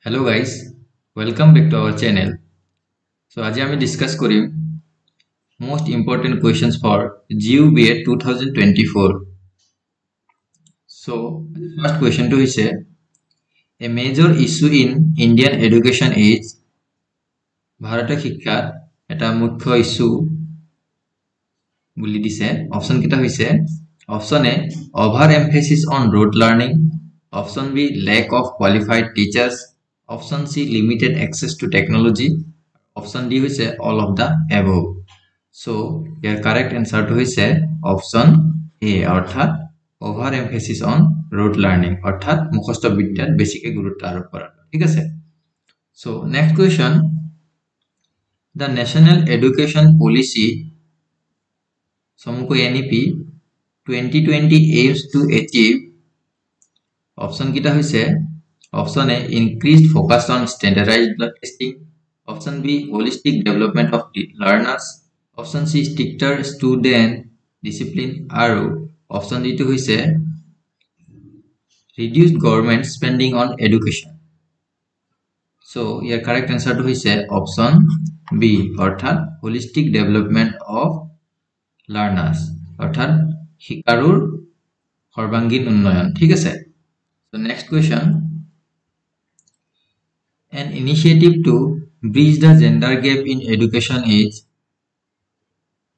Hello guys, welcome back to our channel. So আজি আমি discuss কৰিম most important questions for GUBA 2024. So first question to হৈছে a major issue in Indian education is ভাৰতীয় শিক্ষাত এটা মুখ্য issue বুলি দিছে অপচন কিটা হৈছে option A over emphasis on rote learning, option B lack of qualified teachers, option C limited access to technology, option D hoise all of the above. So your correct answer to hoise option A অর্থাৎ over emphasis on rote learning অর্থাৎ মুখস্থ বিদ্যাত বেছিকে গুৰুত্ব আৰোপ কৰা ঠিক আছে so next question the national education policy সমুকৈ NEP 2020 aims to achieve option kita hoise option A increased focus on standardized testing, option B holistic development of learners, option C stricter student discipline aru option D to hoise reduced government spending on education. So your correct answer to hoise option B অর্থাৎ holistic development of learners অর্থাৎ শিকাৰুৰ সৰ্বাঙ্গীন উন্নয়ন ঠিক আছে so next question an initiative to bridge the gender gap in education is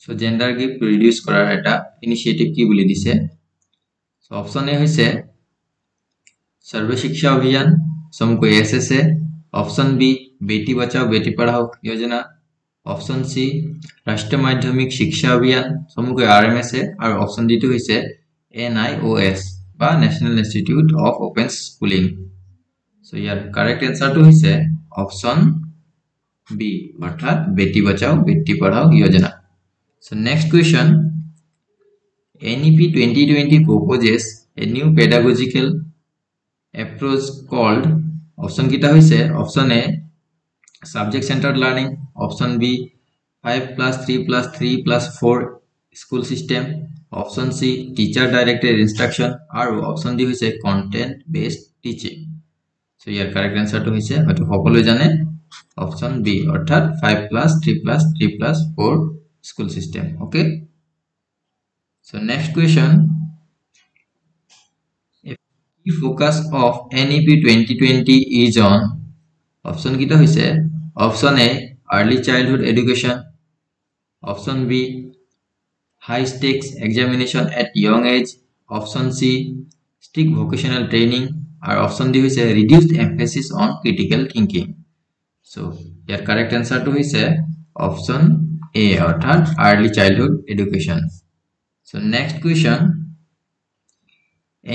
so gender gap to reduce কৰাৰ এটা initiative কি বুলি দিছে so option A হৈছে सर्व शिक्षा अभियान समको SSA, option B Beti Bachao Beti Padhao योजना, option C राष्ट्रीय माध्यमिक शिक्षा अभियान समको RMSA और option D तो होइसे NIOS বা National Institute of Open Schooling. So your correct answer to होइसे option B अर्थात बेटी बचाओ बेटी पढ़ाओ योजना. So next question NEP 2020 proposes a new pedagogical approach called option kita hoise option A subject centered learning, option B 5+3+3+4 school system, option C teacher directed instruction aru option D hoise content based teaching. So your correct answer to hoise hoyto সকলোৱে জানে option B অর্থাৎ 5+3+3+4 school system. Okay, so next question focus of NEP 2020 is on option kita hoise option A early childhood education, option B high stakes examination at young age, option C strict vocational training or option D hoise reduced emphasis on critical thinking. So your correct answer to hoise option A অর্থাৎ early childhood education. So next question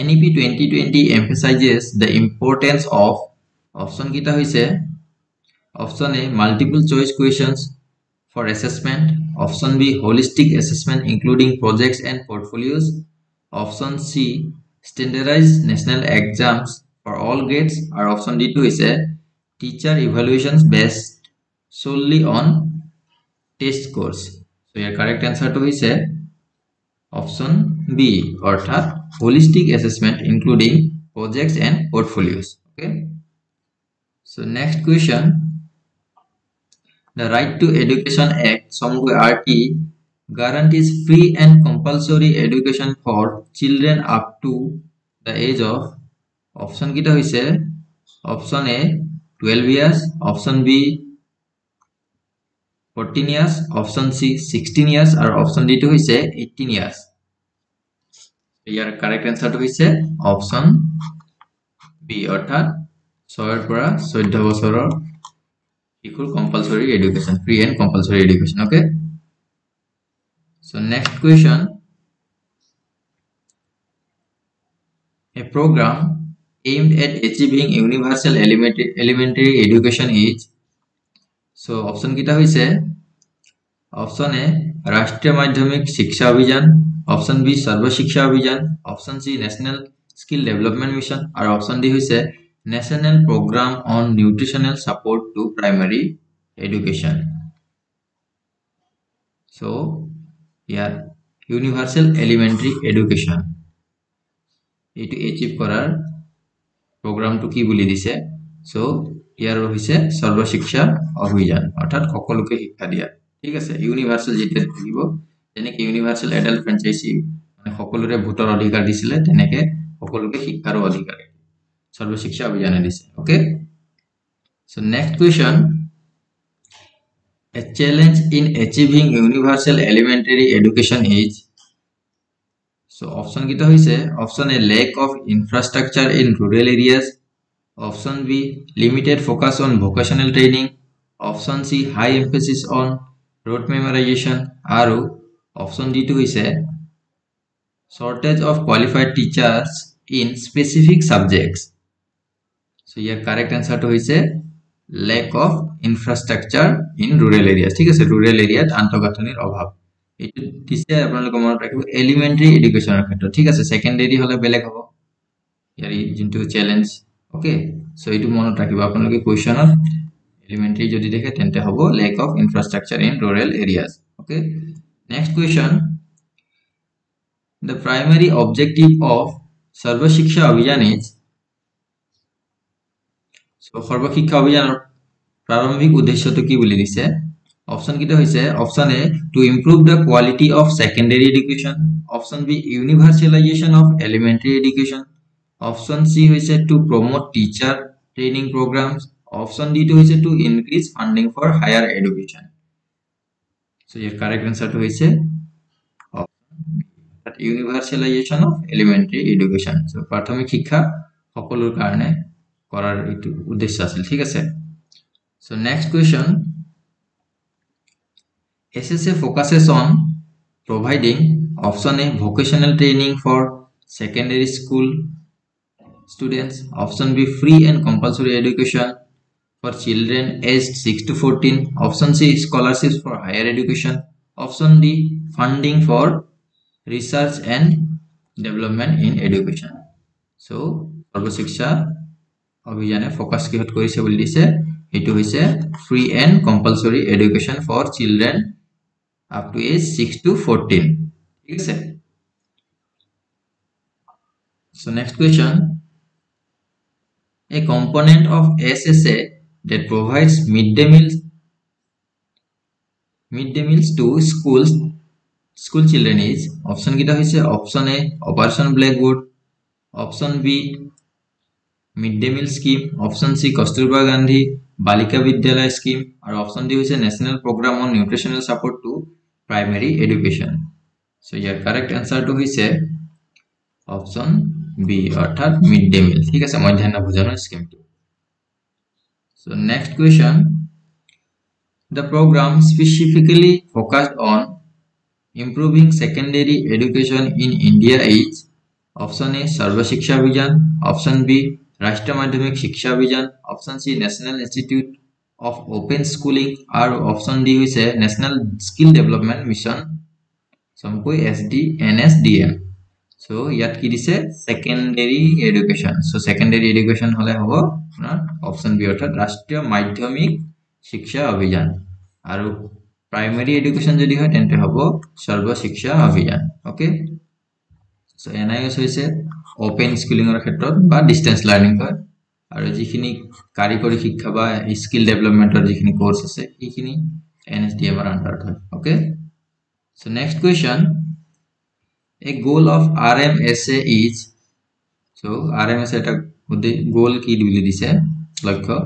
NEP 2020 emphasizes the importance of option kita hoise option A multiple choice questions for assessment, option B holistic assessment including projects and portfolios, option C standardized national exams for all grades or option D to hoise teacher evaluations based solely on test scores. So your correct answer to hoise option B অর্থাৎ holistic assessment including projects and portfolios. Okay, so next question the Right to Education Act समको RT guarantees free and compulsory education for children up to the age of option kita hoise option A 12 years, option B 14 years, option C 16 years or option D to hoise 18 years. Your correct answer to hoise option B অর্থাৎ 6 এর পৰা 14 বছৰৰ শিশুৰ compulsory education, free and compulsory education. Okay, so next question a program aimed at achieving universal elementary education is so option kita hoise option A राष्ट्रीय माध्यमिक शिक्षा अभियान, option B सर्व शिक्षा अभियान, option C national skill development mission और option D होइसे national program on nutritional support to primary education. So yeah universal elementary education etu achieve korar program to ki boli dise so ইয়াৰ হৈছে সৰ্ব শিক্ষা অভিযান অৰ্থাৎ সকলোকে শিক্ষা দিয়া ঠিক আছে ইউনিভাৰ্সাল যেতিয়া থাকিব যেনেকৈ ইউনিভাৰ্সাল এডাল্ট ফ্ৰেঞ্চাইজি মানে সকলোৰে ভোটৰ অধিকাৰ দিছিলে তেনেকে সকলোকে শিক্ষাৰ অধিকাৰ সৰ্ব শিক্ষা অভিযানে দিছে okay so next question A challenge in achieving universal elementary education is so option kita hoise option A lack of infrastructure in rural areas option B limited focus on vocational training option C high emphasis on rote memorization aru option D to hoise shortage of qualified teachers in specific subjects so your correct answer to hoise lack of infrastructure in rural areas ঠিক আছে rural area আন্তঃগাঁথনিৰ অভাৱ এটো দিছে আপোনালোক মনত ৰাখিব elementary এডুকেশনৰ ক্ষেত্ৰত ঠিক আছে সেকেন্ডাৰী হলে বেলেগ হ'ব ইয়াৰ যিটো চ্যালেঞ্জ ওকে সো এটো মনত ৰাখিব আপোনালোকে কোৱেশ্চনৰ এলিমেন্টাৰী যদি দেখে তেন্তে হ'ব lack of infrastructure in rural areas okay next question the primary objective of sarva shiksha abhiyan is so sarva shiksha abhiyaনৰ प्रारंभिक उद्देश्य तो की बोली दिसे ऑप्शन किटा होइसे option A to improve the quality of secondary education option B universalisation of elementary education option C होइसे to promote teacher training programmes option D तो होइसे to increase funding for higher education so ये correct answer तो होइसे option universalisation of elementary education so प्राथमिक शिक्षा সকলোৰ কাৰণে কৰাৰ এটো উদ্দেশ্য আছিল ঠিক আছে So next question SSA focuses on providing option A vocational training for secondary school students option B free and compulsory education for children aged 6 to 14 option C scholarships for higher education option D funding for research and development in education so sarva shiksha abhijane focus কিহত কৰিছে বুলি দিছে It is free and compulsory education for children up to age 6 to 14. So next question. A component of SSA that provides midday meals to school children is option kita hoise option A Operation Blackboard, option B midday meal scheme, option C Kasturba Gandhi Balika Vidyalaya scheme or option D is a national program on nutritional support to primary education. So your correct answer to is option B অর্থাৎ midday meal ঠিক আছে মধ্যাহ্ন ভোজনৰ scheme টো So next question the program specifically focused on improving secondary education in India is option A Sarva Shiksha Abhiyan option B राष्ट्रीय Madhyamik Shiksha Abhiyan option C National Institute of Open Schooling और option D होइसे National Skill Development Mission समको NSDM so यात की दिसे secondary education so secondary education हले हबो आपनार ऑप्शन बी अर्थात राष्ट्रीय माध्यमिक शिक्षा अभियान और प्राइमरी एजुकेशन जदि হয় তেন্তে হবো সর্ব শিক্ষা অভিযান ওকে সো NIS হইছে ओपन स्किलिंगर क्षेत्रत बा डिस्टेंस लार्निंग হয় আৰু যিখিনি কাৰিকৰী শিক্ষা বা স্কিল ডেভেলপমেন্টৰ যিখিনি কোৰ্স আছে এইখিনি NSDM ৰ আন্ডাৰত হয় okay so next question a goal of RMSA is so RMSA এটা গোল কি বুলি দিছে লক্ষ্য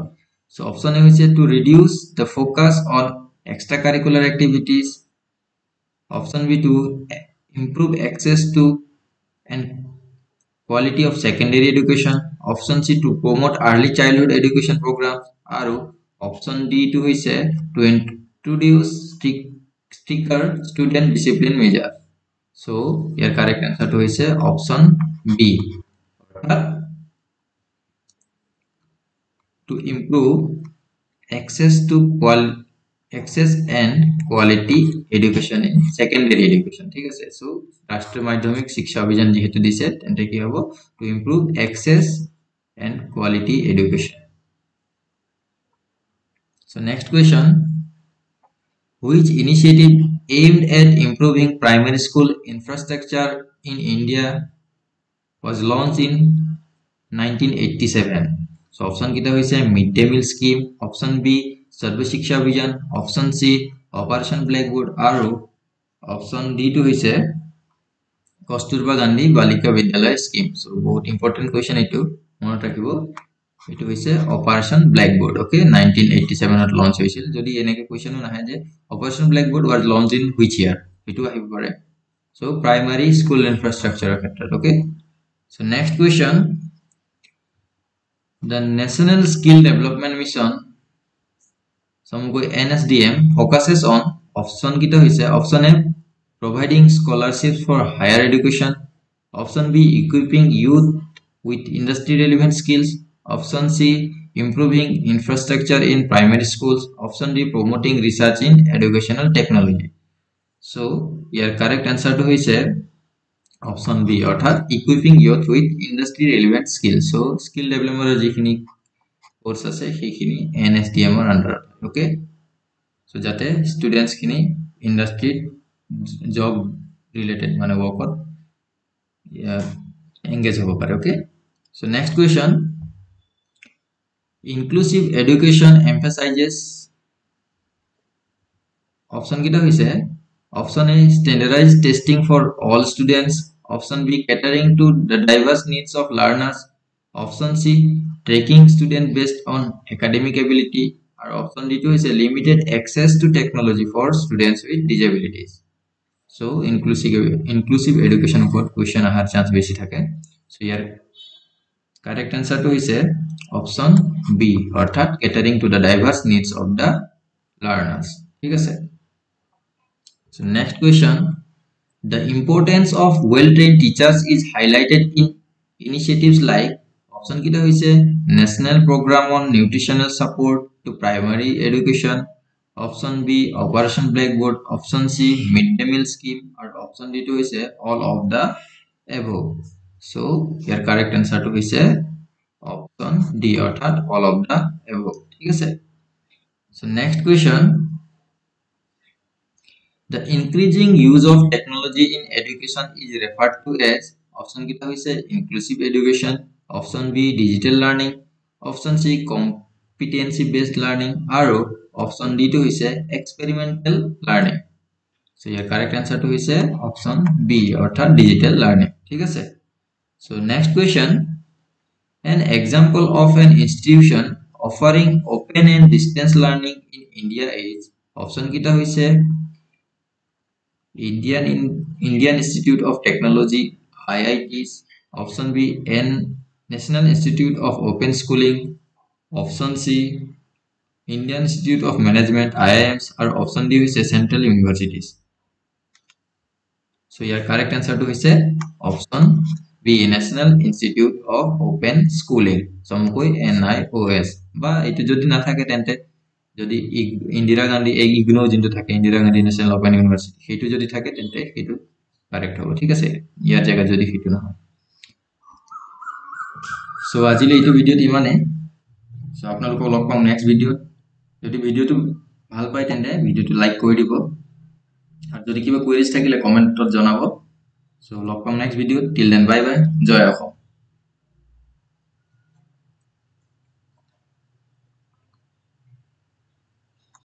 সো অপশন এ হৈছে to reduce the focus on extracurricular activities option B to improve access to and quality of secondary education option C to promote early childhood education programs or option D to hoise to introduce stricter student discipline measure so your correct answer to hoise option B to improve access and quality education in secondary education ঠিক আছে so রাষ্ট্রীয় মাধ্যমিক শিক্ষা অভিযান যেহেতু দিছে তেন্তে কি হবে to improve access and quality education so next question which initiative aimed at improving primary school infrastructure in India was launched in 1987 so option কিটা হইছে mid day meal scheme option B Sarva Shiksha Abhiyan option C operation blackboard আর option D টু হইছে Kasturba Gandhi Balika Vidyalaya scheme so বহুত important question এটু মনত রাখিব এটু হইছে অপারেশন ব্ল্যাকবোর্ড ওকে 1987 ত লঞ্চ হইছিল যদি এনেকে কোয়েশ্চনও নাহে যে operation blackboard was launch in which year এটু আহিব পারে সো প্রাইমারি স্কুল ইনফ্রাস্ট্রাকচারের ক্ষেত্রে okay so next question the national skill development mission samgoi NSDM focuses on option kita hoise option A providing scholarships for higher education option B equipping youth with industry relevant skills option C improving infrastructure in primary schools option D promoting research in educational technology so your correct answer to hoise option B অর্থাৎ equipping youth with industry relevant skills so skill development এর যেখিনি course আছে সেইখিনি NSDM এর under okay so যাতে students খিনি industry job related মানে ওয়ার্কত engage হ'ব পাৰে okay so next question inclusive education emphasises option কিটা হইছে option A standardized testing for all students option B catering to the diverse needs of learners option C tracking student based on academic ability or option D to is a limited access to technology for students with disabilities so inclusive education upor question ahar chance beshi thake so here correct answer to is option B orthat catering to the diverse needs of the learners ঠিক আছে so next question the importance of well trained teachers is highlighted in initiatives like option kita hoise national program on nutritional support to primary education option B operation blackboard option C midday meal scheme or option D to hoise all of the above so your correct answer to hoise option D orthat all of the above ঠিক আছে so next question the increasing use of technology in education is referred to as option kita hoise inclusive education option B digital learning option C competency based learning aro option D to hoise experimental learning so your correct answer to hoise option B orthat digital learning ঠিক আছে so next question an example of an institution offering open and distance learning in India is option kita hoise Indian Institute of Technology IITs option B N National Institute of Open Schooling option C Indian Institute of Management IIMs or option D is Central Universities so your correct answer to is option B National Institute of Open Schooling সমকই NIOS বা এটো যদি না থাকে তেন্তে যদি Indira Gandhi ignore Jintu থাকে Indira Gandhi national open university হেতু যদি থাকে তেন্তে হেতু কারেক্ট হ'ব ঠিক আছে ইয়াৰ জায়গা যদি হেতু নহয় সো আজিলে এইটো ভিডিওত ইমানে সো আপোনালোকক লগ পাম নেক্সট ভিডিওত যদি ভিডিওটো ভাল পায় তেন্তে ভিডিওটো লাইক কৰি দিব আৰু যদি কিবা কোৱেৰিজ থাকিলে কমেন্টত জনাব সো লগ পাম next ভিডিওত till then bye bye জয় অসম